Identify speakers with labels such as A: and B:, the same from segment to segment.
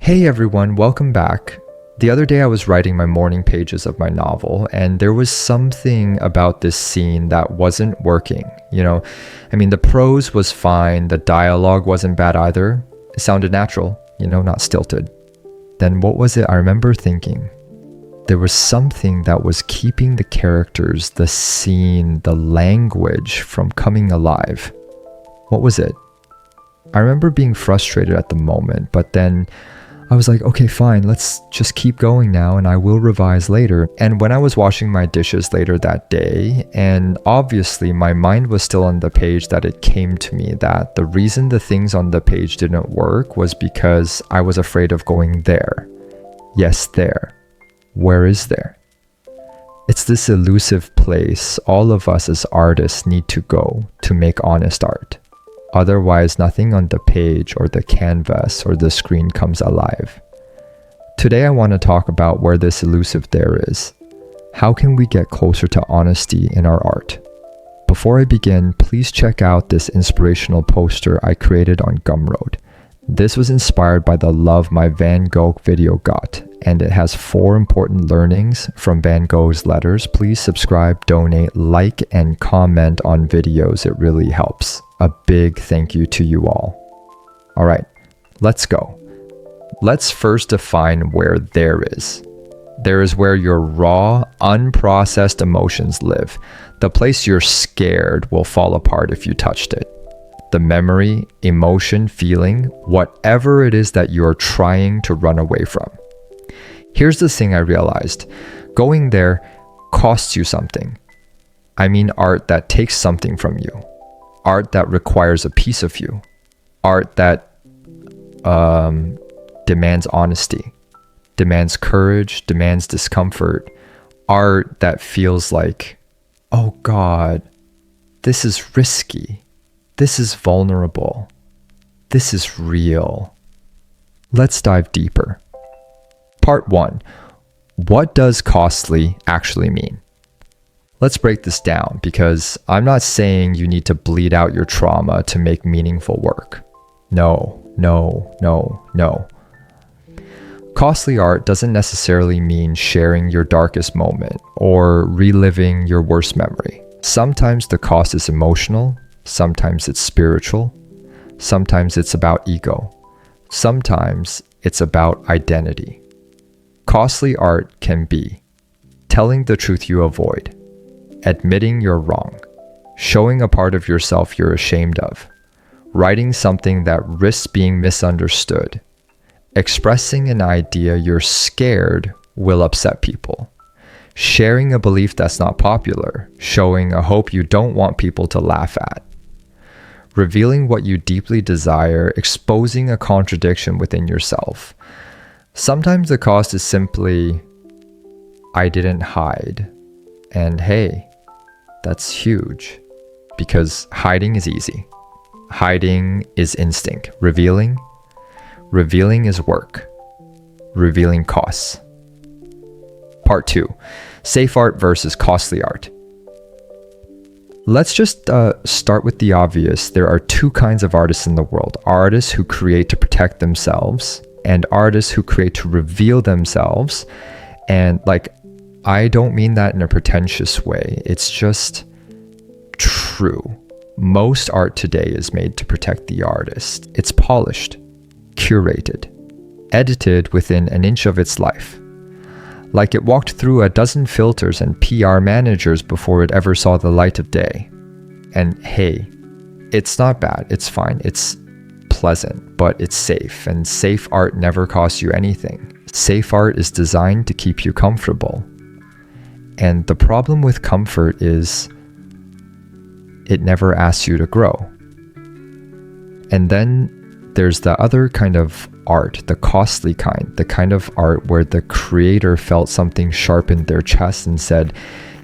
A: Hey everyone, welcome back. The other day I was writing my morning pages of my novel, and there was something about this scene that wasn't working. The prose was fine, the dialogue wasn't bad either. It sounded natural, not stilted. Then what was it I remember thinking? There was something that was keeping the characters, the scene, the language from coming alive. What was it? I remember being frustrated at the moment, but then I was like, okay, fine, let's just keep going now and I will revise later. And when I was washing my dishes later that day, and obviously my mind was still on the page, that it came to me that the reason the things on the page didn't work was because I was afraid of going there. Yes, there. Where is there? It's this elusive place all of us as artists need to go to make honest art. Otherwise, nothing on the page or the canvas or the screen comes alive. Today, I want to talk about where this elusive there is. How can we get closer to honesty in our art? Before I begin, please check out this inspirational poster I created on Gumroad. This was inspired by the love my Van Gogh video got, and it has 4 important learnings from Van Gogh's letters. Please subscribe, donate, like, and comment on videos. It really helps. A big thank you to you all. All right, let's go. Let's first define where there is. There is where your raw, unprocessed emotions live. The place you're scared will fall apart if you touched it. The memory, emotion, feeling, whatever it is that you're trying to run away from. Here's the thing I realized. Going there costs you something. I mean art that takes something from you. Art that requires a piece of you. Art that demands honesty, demands courage, demands discomfort. Art that feels like, oh God, this is risky. This is vulnerable. This is real. Let's dive deeper. Part 1. What does costly actually mean? Let's break this down, because I'm not saying you need to bleed out your trauma to make meaningful work. No. Costly art doesn't necessarily mean sharing your darkest moment or reliving your worst memory. Sometimes the cost is emotional, sometimes it's spiritual, sometimes it's about ego, sometimes it's about identity. Costly art can be telling the truth you avoid, admitting you're wrong, showing a part of yourself you're ashamed of, writing something that risks being misunderstood, expressing an idea you're scared will upset people, sharing a belief that's not popular, showing a hope you don't want people to laugh at, revealing what you deeply desire, exposing a contradiction within yourself. Sometimes the cost is simply, I didn't hide. And hey, that's huge, because hiding is easy. Hiding is instinct. Revealing is work. Revealing costs. Part 2. Safe art versus costly art. Let's just start with the obvious. There are 2 kinds of artists in the world. Artists who create to protect themselves, and artists who create to reveal themselves. And I don't mean that in a pretentious way. It's just true. Most art today is made to protect the artist. It's polished, curated, edited within an inch of its life. Like it walked through a dozen filters and PR managers before it ever saw the light of day. And hey, it's not bad, it's fine, it's pleasant, but it's safe, and safe art never costs you anything. Safe art is designed to keep you comfortable. And the problem with comfort is it never asks you to grow. And then there's the other kind of art, the costly kind, the kind of art where the creator felt something sharp in their chest and said,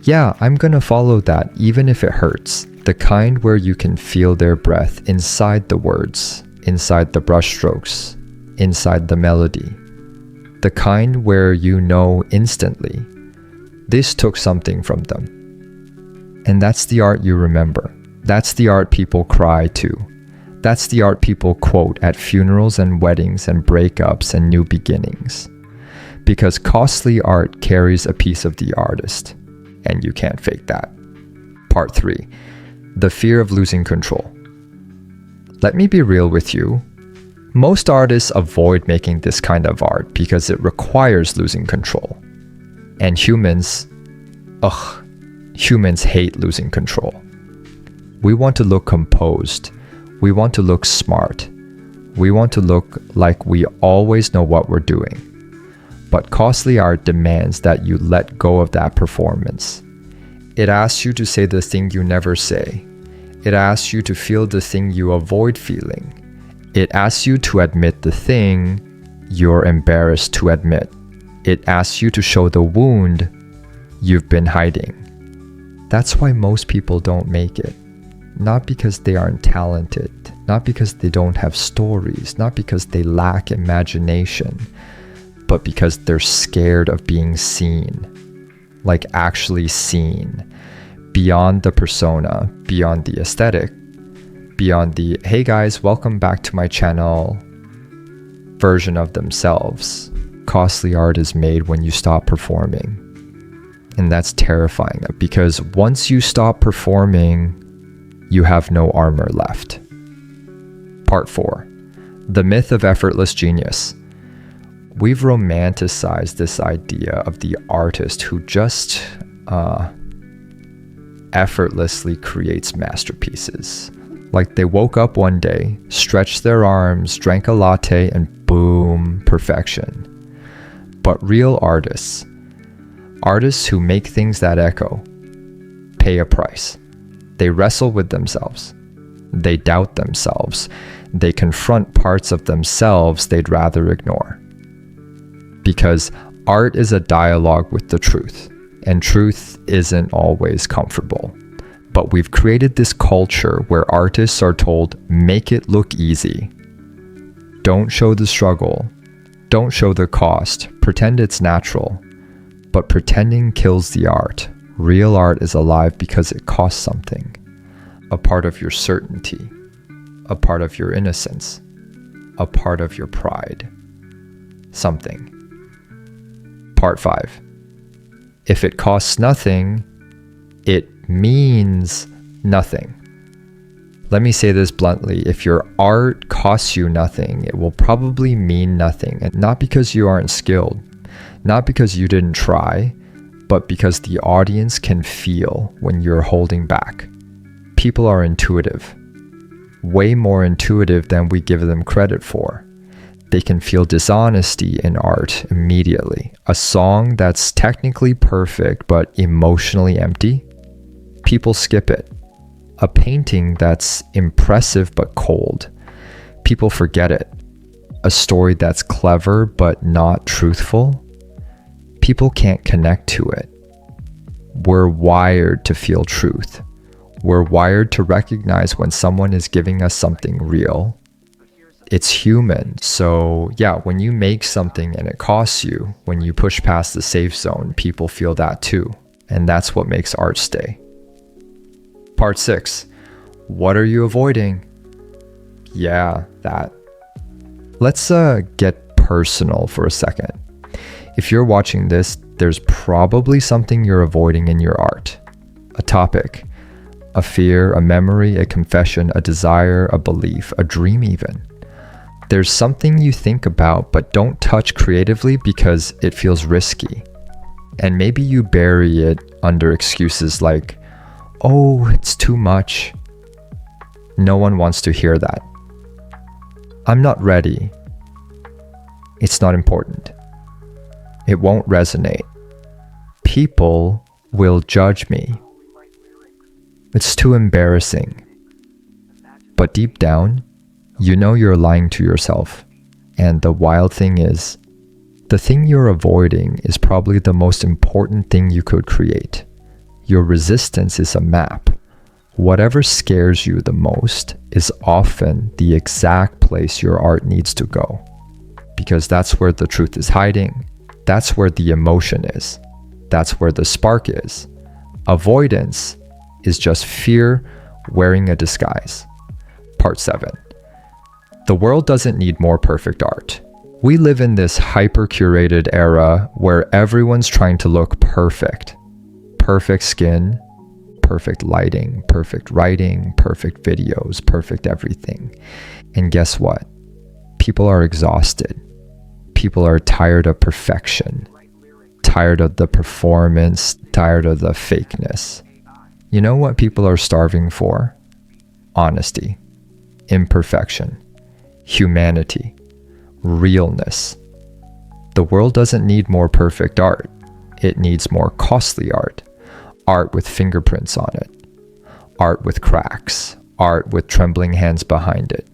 A: yeah, I'm gonna follow that even if it hurts. The kind where you can feel their breath inside the words, inside the brushstrokes, inside the melody. The kind where you know instantly, this took something from them. And that's the art you remember. That's the art people cry to. That's the art people quote at funerals and weddings and breakups and new beginnings. Because costly art carries a piece of the artist, and you can't fake that. Part 3. The fear of losing control. Let me be real with you. Most artists avoid making this kind of art because it requires losing control. And humans hate losing control. We want to look composed. We want to look smart. We want to look like we always know what we're doing. But costly art demands that you let go of that performance. It asks you to say the thing you never say. It asks you to feel the thing you avoid feeling. It asks you to admit the thing you're embarrassed to admit. It asks you to show the wound you've been hiding. That's why most people don't make it. Not because they aren't talented, not because they don't have stories, not because they lack imagination, but because they're scared of being seen. Like actually seen. Beyond the persona, beyond the aesthetic, beyond the, hey guys, welcome back to my channel version of themselves. Costly art is made when you stop performing. And that's terrifying because once you stop performing, you have no armor left. Part 4. The myth of effortless genius. We've romanticized this idea of the artist who just effortlessly creates masterpieces. Like they woke up one day, stretched their arms, drank a latte, and boom, perfection. But real artists who make things that echo, pay a price. They wrestle with themselves. They doubt themselves. They confront parts of themselves they'd rather ignore. Because art is a dialogue with the truth, and truth isn't always comfortable. But we've created this culture where artists are told, make it look easy. Don't show the struggle. Don't show the cost. Pretend it's natural. But pretending kills the art. Real art is alive because it costs something. A part of your certainty. A part of your innocence. A part of your pride. Something. Part 5. If it costs nothing, it means nothing. Let me say this bluntly. If your art costs you nothing, it will probably mean nothing. And not because you aren't skilled, not because you didn't try, but because the audience can feel when you're holding back. People are intuitive, way more intuitive than we give them credit for. They can feel dishonesty in art immediately. A song that's technically perfect but emotionally empty, people skip it. A painting that's impressive but cold, people forget it. A story that's clever but not truthful, people can't connect to it. We're wired to feel truth. We're wired to recognize when someone is giving us something real. It's human. So yeah, when you make something and it costs you, when you push past the safe zone, people feel that too. And that's what makes art stay. Part 6. What are you avoiding? Yeah, that. Let's get personal for a second. If you're watching this, there's probably something you're avoiding in your art. A topic, a fear, a memory, a confession, a desire, a belief, a dream even. There's something you think about but don't touch creatively because it feels risky. And maybe you bury it under excuses like, oh, it's too much. No one wants to hear that. I'm not ready. It's not important. It won't resonate. People will judge me. It's too embarrassing. But deep down, you know you're lying to yourself. And the wild thing is, the thing you're avoiding is probably the most important thing you could create. Your resistance is a map. Whatever scares you the most is often the exact place your art needs to go. Because that's where the truth is hiding. That's where the emotion is. That's where the spark is. Avoidance is just fear wearing a disguise. Part 7. The world doesn't need more perfect art. We live in this hyper-curated era where everyone's trying to look perfect. Perfect skin, perfect lighting, perfect writing, perfect videos, perfect everything. And guess what? People are exhausted. People are tired of perfection, tired of the performance, tired of the fakeness. You know what people are starving for? Honesty, imperfection, humanity, realness. The world doesn't need more perfect art. It needs more costly art. Art with fingerprints on it. Art with cracks. Art with trembling hands behind it.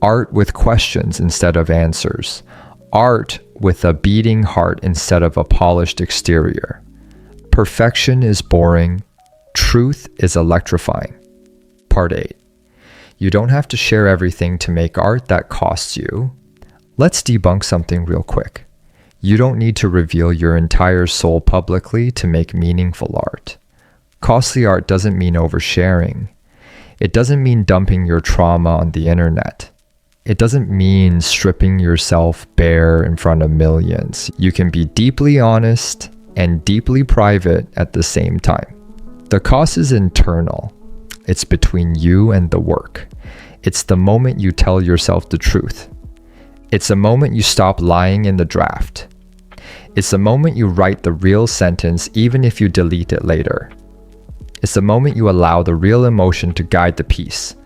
A: Art with questions instead of answers. Art with a beating heart instead of a polished exterior. Perfection is boring. Truth is electrifying. Part 8. You don't have to share everything to make art that costs you. Let's debunk something real quick. You don't need to reveal your entire soul publicly to make meaningful art. Costly art doesn't mean oversharing. It doesn't mean dumping your trauma on the internet. It doesn't mean stripping yourself bare in front of millions. You can be deeply honest and deeply private at the same time. The cost is internal. It's between you and the work. It's the moment you tell yourself the truth. It's the moment you stop lying in the draft. It's the moment you write the real sentence even if you delete it later. It's the moment you allow the real emotion to guide the piece.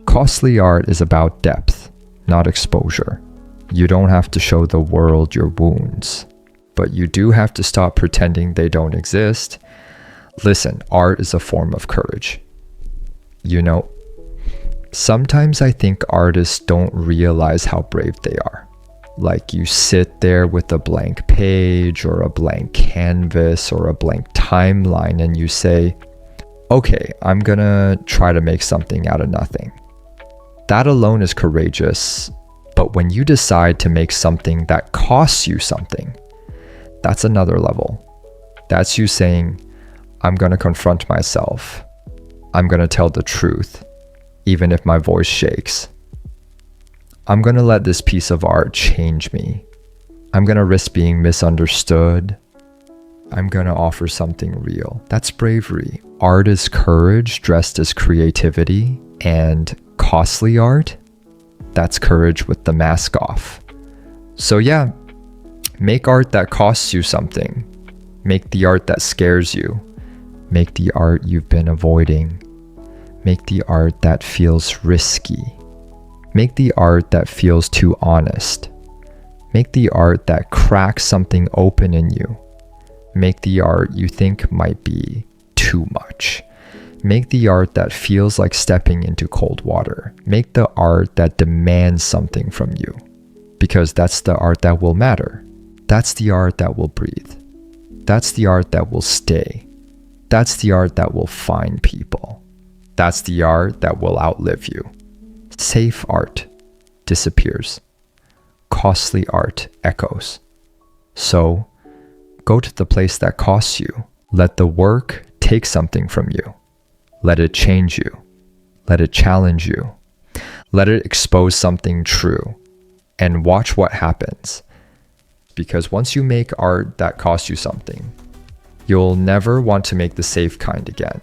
A: Costly art is about depth, not exposure. You don't have to show the world your wounds, but you do have to stop pretending they don't exist. Listen, art is a form of courage. You know, sometimes I think artists don't realize how brave they are. Like you sit there with a blank page or a blank canvas or a blank timeline and you say, okay, I'm gonna try to make something out of nothing. That alone is courageous, but when you decide to make something that costs you something, that's another level. That's you saying, I'm gonna confront myself. I'm gonna tell the truth, even if my voice shakes. I'm gonna let this piece of art change me. I'm gonna risk being misunderstood. I'm gonna offer something real. That's bravery. Art is courage dressed as creativity, and costly art, that's courage with the mask off. So yeah, make art that costs you something. Make the art that scares you. Make the art you've been avoiding. Make the art that feels risky. Make the art that feels too honest. Make the art that cracks something open in you. Make the art you think might be too much. Make the art that feels like stepping into cold water. Make the art that demands something from you. Because that's the art that will matter. That's the art that will breathe. That's the art that will stay. That's the art that will find people. That's the art that will outlive you. Safe art disappears. Costly art echoes. So, go to the place that costs you. Let the work take something from you. Let it change you. Let it challenge you. Let it expose something true. And watch what happens. Because once you make art that costs you something, you'll never want to make the safe kind again.